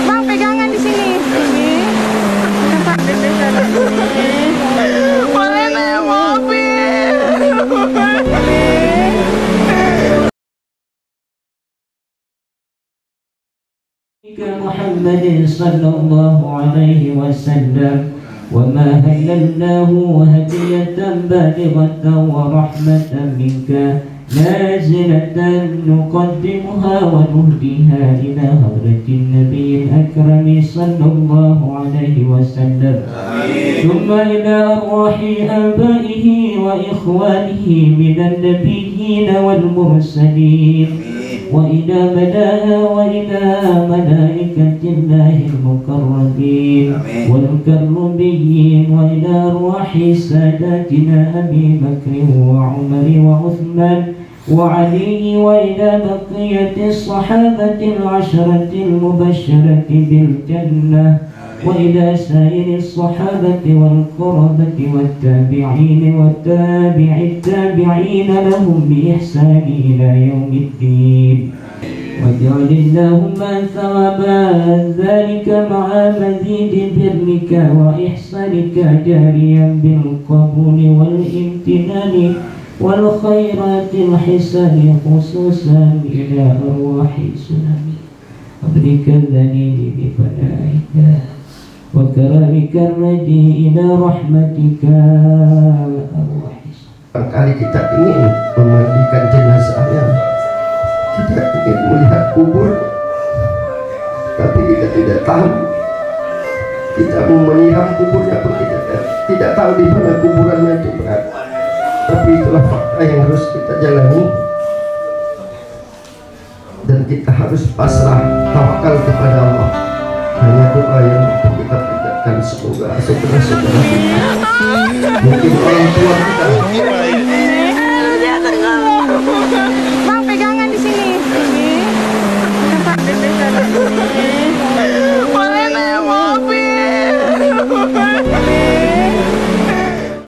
Bang, pegangan di sini. Boleh naik mobil. محمد صلى الله عليه وسلم وما هللناه هدية بالغة ورحمة منك نازلة نقدمها ونهديها إلى حضرة النبي الأكرم صلى الله عليه وسلم ثم إلى أرواح آبائه وإخوانه من النبيين والمرسلين وإلى ملاها وإلى ملائكة الله المقربين والكرميين وإلى أرواح ساداتنا أبي بكر وعمر وعثمان وعلي وإلى بقية الصحابة العشرة المبشرة بالجنة وإلى سائر الصحابة والقربة والتابعين والتابع التابعين لهم بإحسان إلى يوم الدين واجعل اللهم ثواب ذلك مع مزيد برك وإحسانك جاريا بالقبول والامتنان والخيرات الحسان خصوصا إلى أرواح سنن أمرك الذليل بفنائك وكرمك الرجي إلى رحمتك أرواح. Barangkali kita ingin memandikan jenazahnya, kita ingin melihat kubur, tapi kita tidak tahu. Kita mau menyiram kuburnya pun kita tidak tahu di mana kuburannya itu berada. Tapi itulah fakta yang harus kita jalani, dan kita harus pasrah tawakal kepada Allah. Hanya doa yang kita berikan, semoga saudara-saudara kita, mungkin orang tua kita